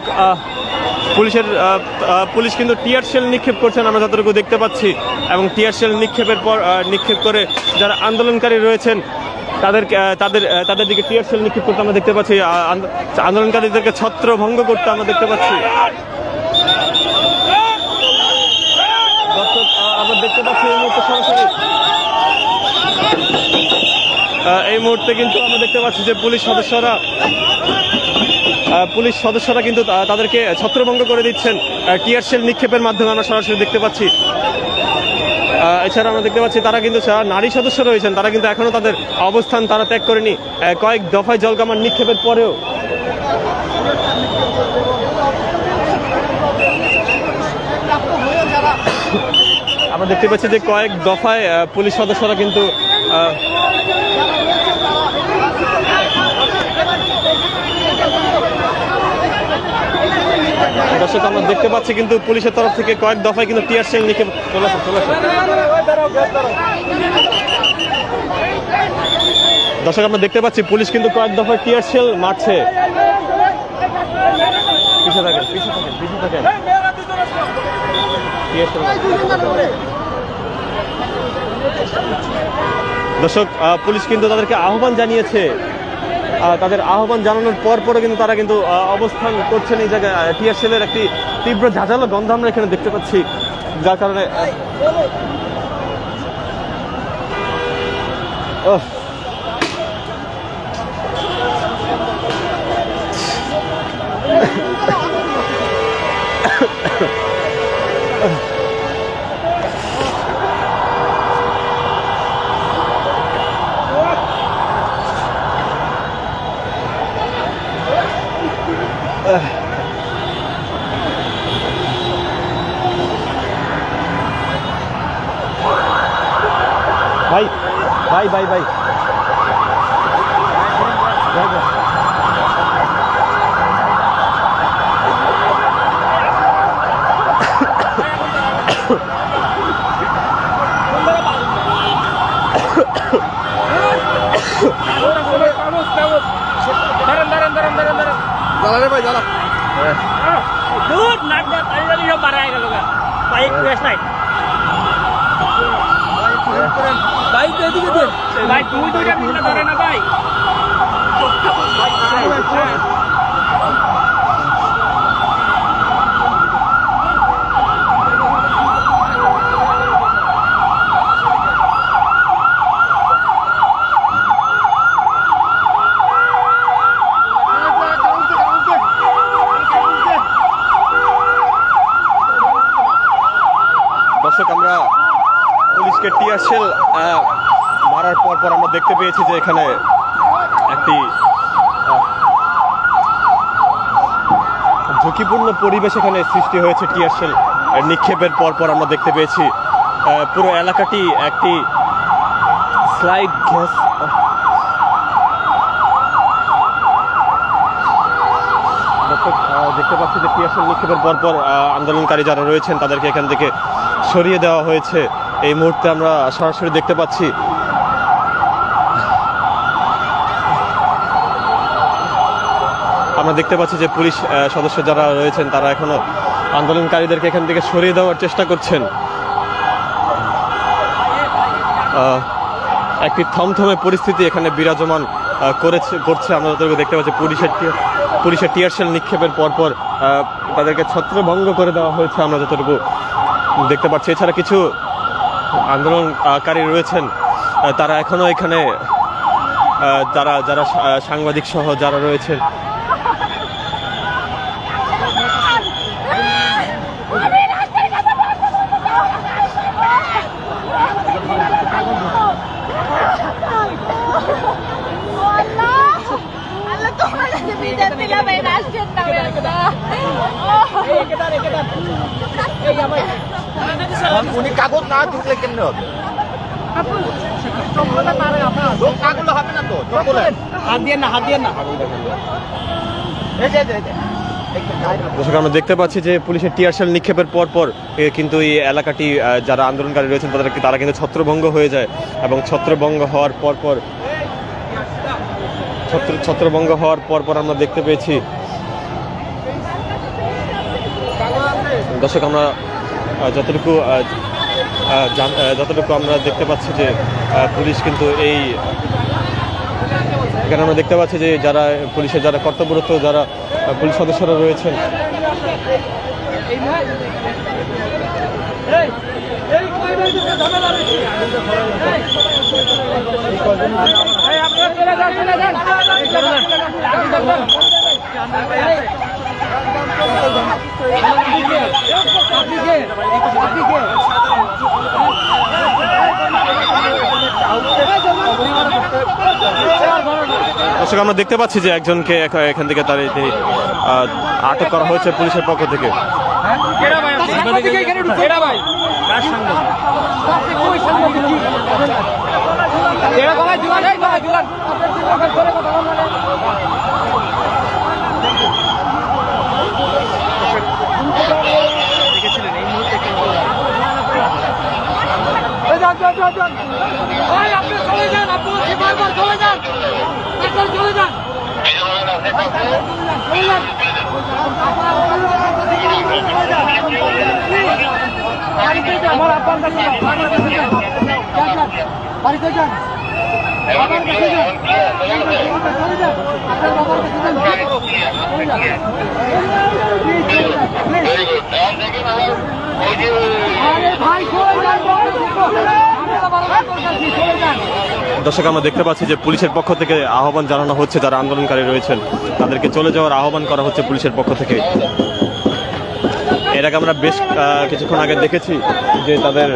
পুলিশ কিন্তু টিয়ার শেল নিক্ষেপ করছেন আমরা যতটুকু দেখতে পাচ্ছি এবং টিয়ার শেল নিক্ষেপ করে যারা আন্দোলনকারী রয়েছেন তাদের দিকে টিয়ার শেল নিক্ষেপ করতে আমরা দেখতে পাচ্ছি। আন্দোলনকারীদেরকে ছত্রভঙ্গ করতে আমরা দেখতে পাচ্ছি। দর্শক আমরা দেখতে পাচ্ছি এই মুহূর্তে কিন্তু আমরা দেখতে পাচ্ছি যে পুলিশ সদস্যরা কিন্তু তাদেরকে ছত্রভঙ্গ করে দিচ্ছেন টিয়ার শেল নিক্ষেপের মাধ্যমে আমরা সরাসরি দেখতে পাচ্ছি। এছাড়া আমরা দেখতে পাচ্ছি তারা কিন্তু নারী সদস্য রয়েছেন, তারা কিন্তু এখনো তাদের অবস্থান তারা ত্যাগ করেনি কয়েক দফায় জলকামান নিক্ষেপের পরেও। আমরা দেখতে পাচ্ছি যে কয়েক দফায় পুলিশ সদস্যরা কিন্তু দর্শক আমরা দেখতে পাচ্ছি কিন্তু পুলিশের তরফ থেকে কয়েক দফায় কিন্তু টিয়ার শেল নিক্ষেপ চলেছে। দর্শক আমরা দেখতে পাচ্ছি পুলিশ কিন্তু কয়েক দফায় টিয়ার শেল মারছে। পিছিয়ে থাকেন। দর্শক পুলিশ কিন্তু তাদেরকে আহ্বান জানিয়েছে, তাদের আহ্বান জানানোর পরও কিন্তু তারা কিন্তু অবস্থান করছেন এই জায়গায়। টিয়ার শেলের একটি তীব্র ঝাঁঝালো গন্ধ আমরা এখানে দেখতে পাচ্ছি, যার কারণে ভাই ভাই তুমি তো এটা মিলে ধরে না ভাই। দর্শক আমরা পুলিশকে টিয়ার শেল মারার পর আমরা দেখতে পেয়েছি যে এখানে একটি ঝুঁকিপূর্ণ পরিবেশ এখানে সৃষ্টি হয়েছে। টিয়ার শেল নিক্ষেপের পর আমরা দেখতে পেয়েছি পুরো এলাকাটি একটি স্লাইড গ্যাস দেখতে পাচ্ছি যে টিয়ার শেল নিক্ষেপের পর আন্দোলনকারী যারা রয়েছেন তাদেরকে এখান থেকে সরিয়ে দেওয়া হয়েছে। এই মুহূর্তে আমরা সরাসরি দেখতে পাচ্ছি যে পুলিশ সদস্য যারা রয়েছেন তারা এখনো আন্দোলনকারীদেরকে এখান থেকে সরিয়ে দেওয়ার চেষ্টা করছেন। একটি থমথমে পরিস্থিতি এখানে বিরাজমান করছে আমরা যতটুকু দেখতে পাচ্ছি। পুলিশের টিয়ার শেল নিক্ষেপের পর তাদেরকে ছত্রভঙ্গ করে দেওয়া হয়েছে আমরা যতটুকু দেখতে পাচ্ছি। এছাড়া কিছু আন্দোলনকারী রয়েছেন তারা এখনো এখানে যারা সাংবাদিক সহ যারা রয়েছেন দিলাম এই রাষ্ট্রের নামে একটা। উনি কাগজ না ঢুকলে কেমনে হবে? কাগজ হবে না তো, হাত দিয়ে না, হাত দিয়ে না। দর্শক আমরা দেখতে পাচ্ছি যে পুলিশের টিয়ারশেল নিক্ষেপের পর কিন্তু এই এলাকাটি যারা আন্দোলনকারী রয়েছেন তারা কিন্তু ছত্রভঙ্গ হয়ে যায় এবং ছত্রভঙ্গ হওয়ার পর আমরা দেখতে পেয়েছি দর্শক আমরা যতটুকু আমরা দেখতে পাচ্ছি যে পুলিশ কিন্তু এখানে আমরা দেখতে পাচ্ছি যে যারা পুলিশের যারা কর্তব্যরত যারা পুলিশ সদস্যরা রয়েছেন দর্শক আমরা দেখতে পাচ্ছি যে একজনকে এখান থেকে তিনি আটক করা হয়েছে পুলিশের পক্ষ থেকে। আপনি চলে যান, আপনি বারবার চলে যান, চলে যান। আমার আপনার কাছে বাড়িতে যান, বাবার কাছে যান, চলে যান, আপনার বাবার কাছে যান। ভাই চলে যান, দর্শক আমরা দেখতে পাচ্ছি যে পুলিশের পক্ষ থেকে আহ্বান জানানো হচ্ছে যারা আন্দোলনকারী রয়েছেন তাদেরকে চলে যাওয়ার আহ্বান করা হচ্ছে পুলিশের পক্ষ থেকে। এর আগে আমরা বেশ কিছুক্ষণ আগে দেখেছি যে তাদের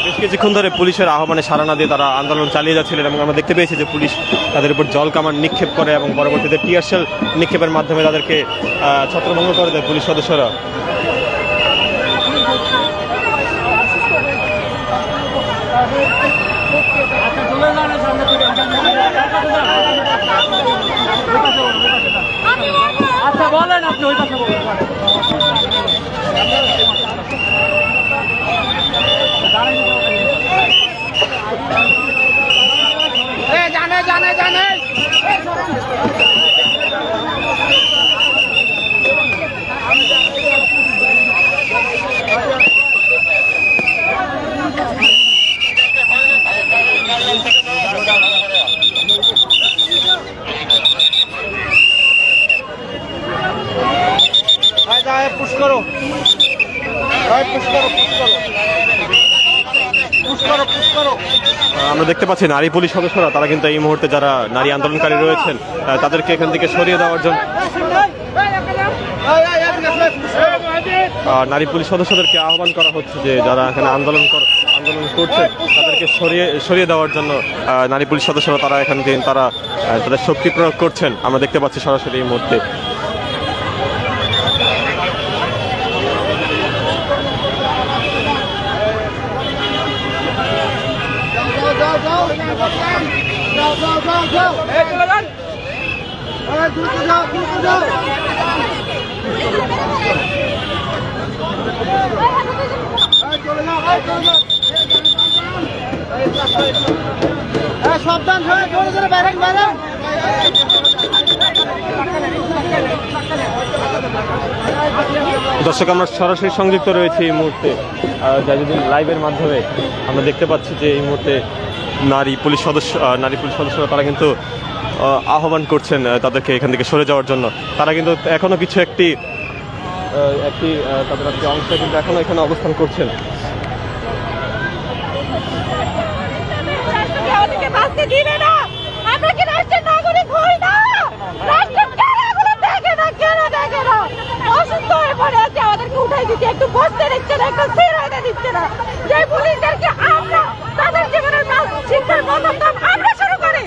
বেশ কিছুক্ষণ ধরে পুলিশের আহ্বানে সাড়া না দিয়ে তারা আন্দোলন চালিয়ে যাচ্ছিলেন এবং আমরা দেখতে পেয়েছি যে পুলিশ তাদের উপর জল কামান নিক্ষেপ করে এবং পরবর্তীতে টিয়ারশেল নিক্ষেপের মাধ্যমে তাদেরকে ছত্রভঙ্গ করে দেয় পুলিশ সদস্যরা। আচ্ছা বলেন, আপনি ওই কথা বলেন। জানে জানে জানে পুশ করো, পুশ করো, পুশ করো, পুশ করো, পুশ করো। আমরা দেখতে পাচ্ছি নারী পুলিশ সদস্যরা তারা কিন্তু এই মুহূর্তে যারা নারী আন্দোলনকারী রয়েছেন তাদেরকে এখান থেকে সরিয়ে দেওয়ার জন্য নারী পুলিশ সদস্যদেরকে আহ্বান করা হচ্ছে যে যারা এখানে আন্দোলন করছেন তাদেরকে সরিয়ে দেওয়ার জন্য নারী পুলিশ সদস্যরা তারা এখান থেকে তারা তাদের শক্তি প্রয়োগ করছেন আমরা দেখতে পাচ্ছি সরাসরি এই মুহূর্তে। সাবধান হয়ে জোরে জোরে বেরেন বেরেন। দর্শক আমরা সরাসরি সংযুক্ত রয়েছে এই মুহূর্তে জাহিদুদ্দিন লাইভের মাধ্যমে আমরা দেখতে পাচ্ছি যে এই মুহূর্তে নারী পুলিশ সদস্যরা তারা কিন্তু আহ্বান করছেন তাদেরকে এখান থেকে সরে যাওয়ার জন্য। তারা কিন্তু এখনো কিছু একটি তাদের একটি অংশ কিন্তু এখনো এখানে অবস্থান করছেন। আমাদেরকে উঠাই দিচ্ছে, একটু বসতে দিচ্ছে না, একটু স্থির হতে দিচ্ছে না। যে পুলিশদেরকে আমরা তাদের জীবনের শিক্ষার প্রথম ধাপ আমরা শুরু করি,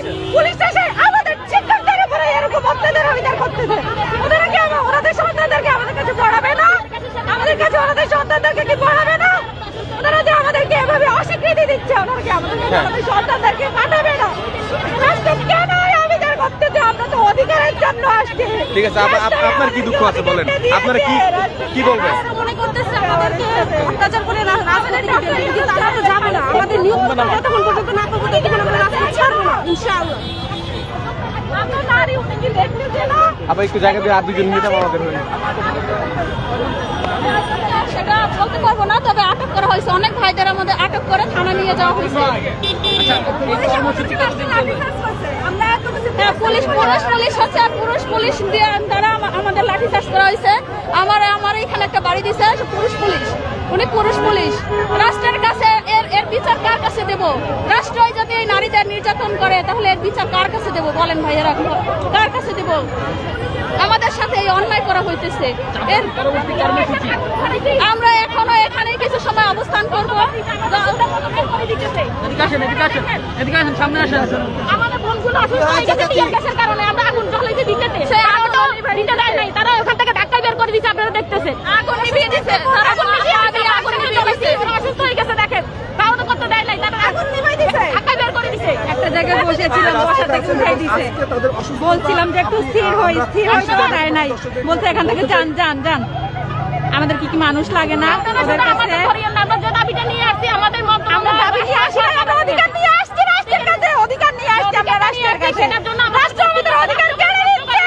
ঠিক আছে, আপনার কি দুঃখ আছে বলেন, আপনারা কি বলবেন? মনে করতেছে আমাদেরকে অত্যাচার করে রাজনীতি দিতে, কিন্তু আমরা তো যাবো না। আমাদের নিয়োগ যতক্ষণ পর্যন্ত না করবো ততক্ষণ আমরা রাজনীতি ছাড়বো না, ইনশাআল্লাহ। আমরা নারী উঠে কি দেখতেছে না? আবার একটু জায়গা দিয়ে আর দুজন মিটাম আমাদের হয়ে সেটা বলতে পারবো না, তবে আটক করা হয়েছে। অনেক ভাইদের আমাদের আটক করে থানা নিয়ে যাওয়া হয়েছে। হ্যাঁ, পুলিশ হচ্ছে, আর পুলিশ দিয়ে দ্বারা আমাদের লাঠিচার্জ করা হয়েছে। আমার এখানে একটা বাড়ি দিছে পুলিশ, উনি পুলিশ। রাষ্ট্রের কাছে এর বিচার কার কাছে দেব? রাষ্ট্রই যদি এই নারীদের নির্যাতন করে, তাহলে এর বিচার কার কাছে দেব বলেন ভাইয়েরা? কার কাছে দেব? আমাদের সাথে এই অন্যায় করা হইতেছে। আমরা এখনো এখানে কিছু সময় অবস্থান করবো। আমাদের বোনগুলো অসুস্থ হয়ে গেছে টিয়ার গ্যাসের কারণে। আমরা আগুন জ্বালাইতে দিতে দেয় নাই, তারা ওখান থেকে ধাক্কায় বের করে দিচ্ছে। আপনারা দেখতেছেন আগুন নিভিয়ে দিচ্ছে, অসুস্থ হয়ে গেছে। দেখেন তাও তো করতে দেয় নাই, তারা আগুন নিভিয়ে দিচ্ছে, ধাক্কায় বের করে দিচ্ছে। একটা জায়গায় বসেছিলাম, বসা থেকে উঠাই দিছে। বলছিলাম যে একটু স্থির হইতে দেয় নাই, বলছে এখান থেকে যান। আমাদের কি মানুষ লাগে না? ওদের কাছে আমরা যে দাবিটা নিয়ে আসছি, আমাদের আমরা দাবি নিয়ে আসি, আমরা অধিকার নিয়ে আসছি, রাষ্ট্রের কাছে অধিকার নিয়ে আসছি। আমরা রাষ্ট্রের কাছে, রাষ্ট্র আমাদের অধিকার কেড়ে নিচ্ছে।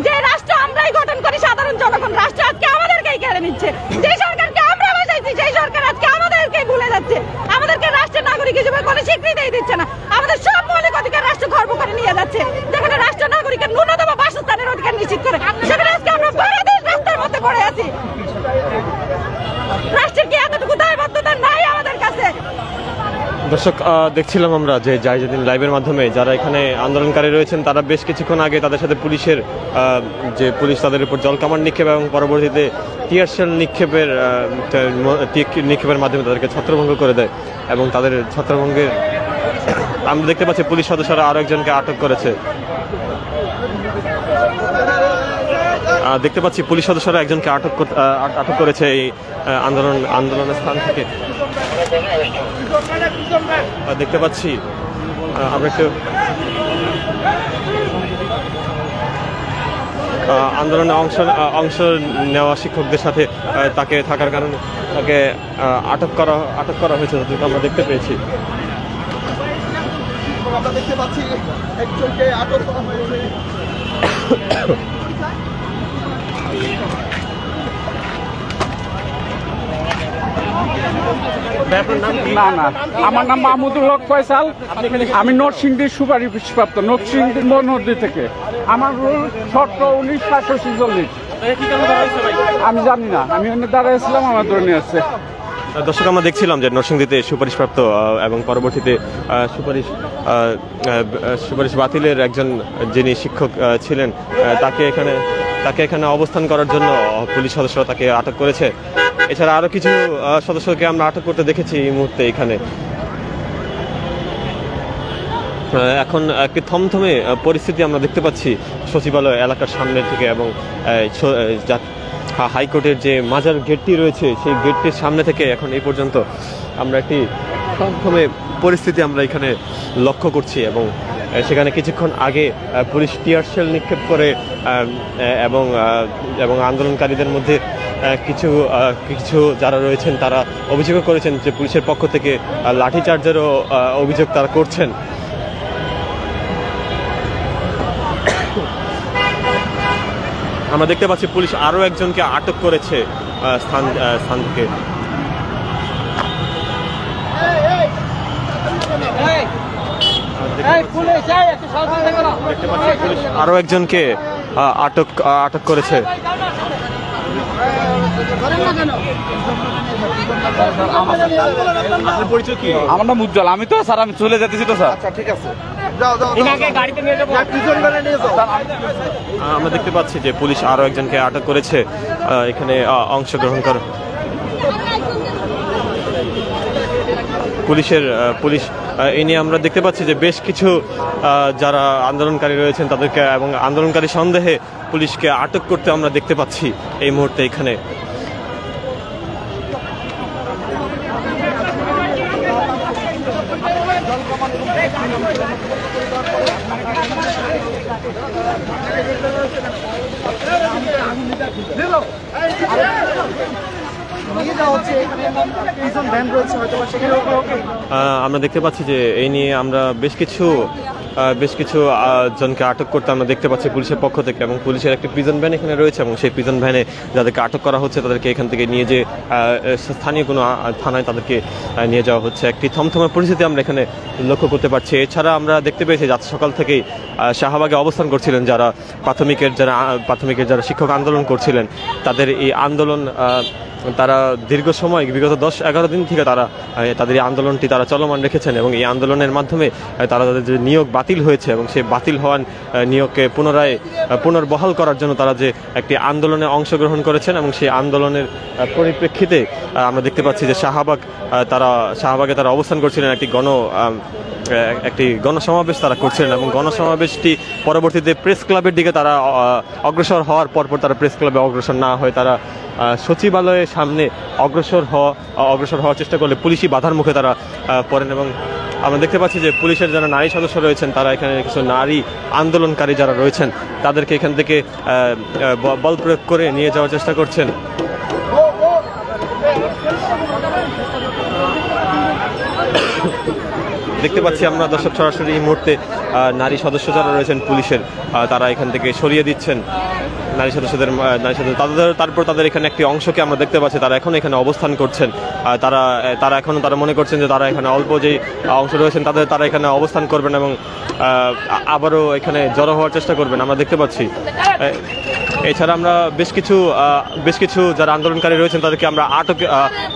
যে রাষ্ট্র আমরাই গঠন করি, সাধারণ জনগণ, রাষ্ট্র আজকে আমাদেরকেই কেড়ে নিচ্ছে। যে সরকারকে আমরা বাঁচাইছি, সেই সরকার আজকে আমাদেরকে ভুলে যাচ্ছে। আমাদেরকে রাষ্ট্রের নাগরিক হিসেবে কোনো স্বীকৃতিই দিচ্ছে না। আমাদের সব মৌলিক অধিকার রাষ্ট্র খর্ব করে নিয়ে যাচ্ছে। যেখানে রাষ্ট্র নাগরিকের ন্যূনতম বাসস্থানের অধিকার নিশ্চিত করে, সেখানে আজকে আমরা বাংলাদেশ রাস্তার মধ্যে পড়ে আছি। রাষ্ট্রের কি এতটুকু দায়বদ্ধতা নাই আমাদের কাছে? দর্শক, দেখছিলাম আমরা যে জাহিদুদ্দিন লাইভের মাধ্যমে যারা এখানে আন্দোলনকারী রয়েছেন, তারা বেশ কিছুক্ষণ আগে তাদের সাথে পুলিশ তাদের উপর জলকামান নিক্ষেপ এবং পরবর্তীতে টিয়ার শেল নিক্ষেপের মাধ্যমে তাদেরকে ছত্রভঙ্গ করে দেয়। এবং তাদের ছত্রভঙ্গের আমরা দেখতে পাচ্ছি পুলিশ সদস্যরা আরো একজনকে আটক করেছে। দেখতে পাচ্ছি পুলিশ সদস্যরা একজনকে আটক করেছে এই আন্দোলনের স্থান থেকে। দেখতে পাচ্ছি আমরা একটু আন্দোলনে অংশ নেওয়া শিক্ষকদের সাথে তাকে থাকার কারণে তাকে আটক করা হয়েছে, যতটুকু আমরা দেখতে পেয়েছি। আমরা দেখতে পাচ্ছি একজনকে আটক করা হয়েছে। না, আমার নাম মাহমুদুল হক ফয়সাল। আমি নরসিংদীর সুপারিশপ্রাপ্ত, নরসিংদীর মনোহরদী থেকে। আমার শর্ত 1946। আমি জানি না, আমি অন্য দাঁড়াইছিলাম, আমার ধরে নিয়ে আসছে। দর্শক, আমরা দেখছিলাম যে নরসিংদীতে সুপারিশপ্রাপ্ত এবং পরবর্তীতে সুপারিশ বাতিলের একজন যিনি শিক্ষক ছিলেন, তাকে এখানে অবস্থান করার জন্য পুলিশ সদস্যরা তাকে আটক করেছে। এছাড়া আরো কিছু সদস্যকে আমরা আটক করতে দেখেছি এই মুহূর্তে এখানে। এখন একটি থমথমে পরিস্থিতি আমরা দেখতে পাচ্ছি সচিবালয় এলাকার সামনে থেকে, এবং হাইকোর্টের যে মাজার গেটটি রয়েছে সেই গেটটির সামনে থেকে এখন এই পর্যন্ত আমরা একটি থমথমে পরিস্থিতি আমরা এখানে লক্ষ্য করছি। এবং সেখানে কিছুক্ষণ আগে পুলিশ টিয়ার শেল নিক্ষেপ করে এবং আন্দোলনকারীদের মধ্যে কিছু যারা রয়েছেন তারা অভিযোগ করেছেন যে পুলিশের পক্ষ থেকে লাঠিচার্জেরও অভিযোগ তারা করছেন। আমরা দেখতে পাচ্ছি পুলিশ আরো একজনকে আটক করেছে স্থান থেকে। দেখতে পাচ্ছি পুলিশ আরো একজনকে আটক করেছে। আমার নাম উজ্জ্বল। আমি তো স্যার, আমি চলে যেতেছি তো স্যার। আচ্ছা, ঠিক আছে, আমরা দেখতে পাচ্ছি যে পুলিশ আরো একজনকে আটক করেছে এখানে অংশগ্রহণ কর পুলিশ এই নিয়ে আমরা দেখতে পাচ্ছি যে বেশ কিছু যারা আন্দোলনকারী রয়েছেন তাদেরকে এবং আন্দোলনকারী সন্দেহে পুলিশকে আটক করতে আমরা দেখতে পাচ্ছি এই মুহূর্তে এখানে। হচ্ছে এখানে প্রিজন ভ্যান রয়েছে হয়তো সেখানে আমরা দেখতে পাচ্ছি যে এই নিয়ে আমরা বেশ কিছু জনকে আটক করতে আমরা দেখতে পাচ্ছি পুলিশের পক্ষ থেকে, এবং পুলিশের একটি প্রিজন ভ্যান এখানে রয়েছে এবং সেই প্রিজন ভ্যানে যাদেরকে আটক করা হচ্ছে তাদেরকে এখান থেকে নিয়ে যে স্থানীয় কোনো থানায় তাদেরকে নিয়ে যাওয়া হচ্ছে। একটি থমথমে পরিস্থিতি আমরা এখানে লক্ষ্য করতে পারছি। এছাড়া আমরা দেখতে পেয়েছি আজ সকাল থেকেই শাহবাগে অবস্থান করছিলেন যারা প্রাথমিকের যারা শিক্ষক আন্দোলন করছিলেন, তাদের এই আন্দোলন তারা দীর্ঘ সময় বিগত 10-11 দিন থেকে তাদের এই আন্দোলনটি তারা চলমান রেখেছেন, এবং এই আন্দোলনের মাধ্যমে তারা তাদের যে নিয়োগ বাতিল হয়েছে এবং সেই বাতিল হওয়ার নিয়োগকে পুনর্বহাল করার জন্য তারা যে একটি আন্দোলনে অংশগ্রহণ করেছেন, এবং সেই আন্দোলনের পরিপ্রেক্ষিতে আমরা দেখতে পাচ্ছি যে শাহবাগে তারা অবস্থান করছিলেন। একটি গণসমাবেশ তারা করছিলেন, এবং গণসমাবেশটি পরবর্তীতে প্রেস ক্লাবের দিকে তারা অগ্রসর হওয়ার পরপর তারা প্রেস ক্লাবে অগ্রসর না হয়ে তারা সচিবালয়ের সামনে অগ্রসর হওয়ার চেষ্টা করলে পুলিশি বাধার মুখে তারা পড়েন। এবং আমরা দেখতে পাচ্ছি যে পুলিশের যারা নারী সদস্য রয়েছেন তারা এখানে কিছু নারী আন্দোলনকারী যারা রয়েছেন তাদেরকে এখান থেকে বল প্রয়োগ করে নিয়ে যাওয়ার চেষ্টা করছেন। দেখতে পাচ্ছি আমরা দর্শক সরাসরি এই মুহূর্তে নারী সদস্য যারা রয়েছেন পুলিশের তারা এখান থেকে সরিয়ে দিচ্ছেন তারপর তাদের এখানে একটি অংশকে আমরা দেখতে পাচ্ছি তারা এখন এখানে অবস্থান করছেন। তারা মনে করছেন যে তারা এখানে অল্প যেই অংশ রয়েছেন তারা এখানে অবস্থান করবেন এবং আবারও এখানে জড়ো হওয়ার চেষ্টা করবেন আমরা দেখতে পাচ্ছি। এছাড়া আমরা বেশ কিছু যারা আন্দোলনকারী রয়েছেন তাদেরকে আমরা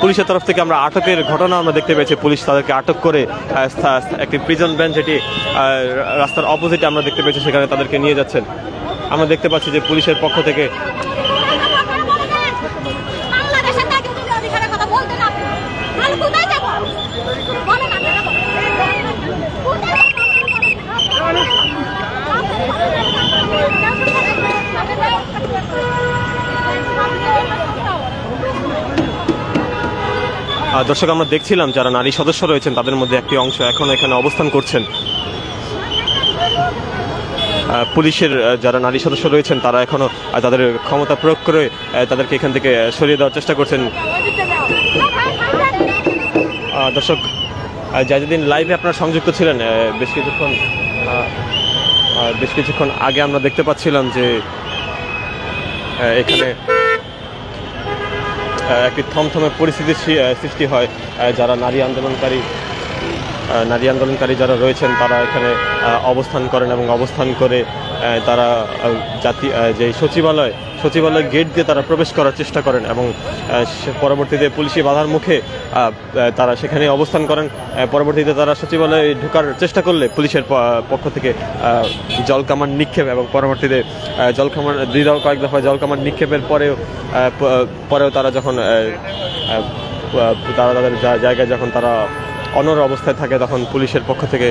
পুলিশের তরফ থেকে আমরা আটকের ঘটনা আমরা দেখতে পেয়েছি। পুলিশ তাদেরকে আটক করে একটি প্রিজন ভ্যান যেটি রাস্তার অপোজিটে আমরা দেখতে পেয়েছি সেখানে তাদেরকে নিয়ে যাচ্ছেন। আমরা দেখতে পাচ্ছি যে পুলিশের পক্ষ থেকে দর্শক আমরা দেখছিলাম যারা নারী সদস্য রয়েছেন তাদের মধ্যে একটি অংশ এখন এখানে অবস্থান করছেন। পুলিশের যারা নারী সদস্য রয়েছেন তারা এখনো তাদের ক্ষমতা প্রয়োগ করে তাদেরকে এখান থেকে সরিয়ে দেওয়ার চেষ্টা করছেন। দর্শক যেদিন লাইভে আপনারা সংযুক্ত ছিলেন বেশ কিছুক্ষণ আগে আমরা দেখতে পাচ্ছিলাম যে এখানে একটি থমথমে পরিস্থিতির সৃষ্টি হয়। যারা নারী আন্দোলনকারী যারা রয়েছেন তারা এখানে অবস্থান করেন এবং অবস্থান করে তারা যে সচিবালয় গেট দিয়ে তারা প্রবেশ করার চেষ্টা করেন এবং পরবর্তীতে পুলিশি বাধার মুখে তারা সেখানে অবস্থান করেন। পরবর্তীতে তারা সচিবালয়ে ঢোকার চেষ্টা করলে পুলিশের পক্ষ থেকে জলকামান নিক্ষেপ এবং পরবর্তীতে কয়েক দফা জলকামান নিক্ষেপের পরেও তারা যখন তাদের জায়গায় যখন তারা অনড় অবস্থায় থাকে তখন পুলিশের পক্ষ থেকে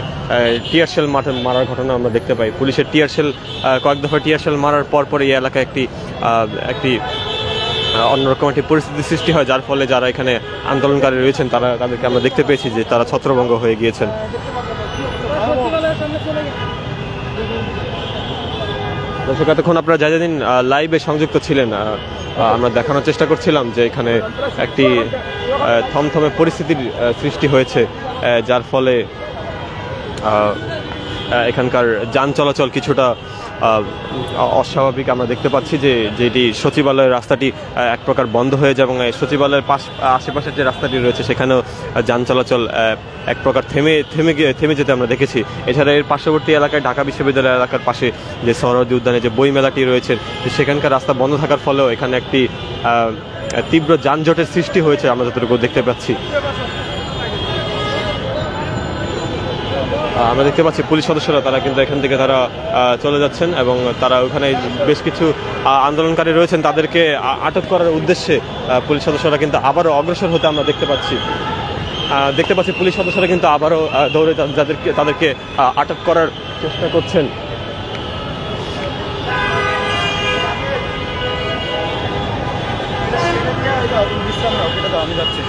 টিয়ারশেল মারার ঘটনা আমরা দেখতে পাই। পুলিশের কয়েক দফা টিয়ারশেল মারার পর এই এলাকায় একটি অন্যরকম একটি পরিস্থিতির সৃষ্টি হয়, যার ফলে যারা এখানে আন্দোলনকারী রয়েছেন তাদেরকে আমরা দেখতে পেয়েছি যে তারা ছত্রভঙ্গ হয়ে গিয়েছেন। দর্শক এতক্ষণ আপনারা যেদিন লাইভে সংযুক্ত ছিলেন আমরা দেখানোর চেষ্টা করছিলাম যে এখানে একটি থমথমে পরিস্থিতির সৃষ্টি হয়েছে, যার ফলে এখানকার যান চলাচল কিছুটা অস্বাভাবিক। আমরা দেখতে পাচ্ছি যে যেটি সচিবালয়ের রাস্তাটি এক প্রকার বন্ধ হয়ে যায় এবং সচিবালয়ের আশেপাশের যে রাস্তাটি রয়েছে সেখানেও যান চলাচল এক প্রকার থেমে যেতে আমরা দেখেছি। এছাড়া এর পার্শ্ববর্তী এলাকায় ঢাকা বিশ্ববিদ্যালয় এলাকার পাশে যে সরোয়ার্দী উদ্যানে যে বই মেলাটি রয়েছে সেখানকার রাস্তা বন্ধ থাকার ফলেও এখানে একটি তীব্র যানজটের সৃষ্টি হয়েছে আমরা যতটুকু দেখতে পাচ্ছি। আমরা দেখতে পাচ্ছি পুলিশ সদস্যরা তারা কিন্তু এখান থেকে তারা চলে যাচ্ছেন এবং তারা ওখানে বেশ কিছু আন্দোলনকারী রয়েছেন তাদেরকে আটক করার উদ্দেশ্যে পুলিশ সদস্যরা কিন্তু আবারও অগ্রসর হতে আমরা দেখতে পাচ্ছি। পুলিশ সদস্যরা কিন্তু আবারও দৌড়ে তাদেরকে আটক করার চেষ্টা করছেন। আমি যাচ্ছি।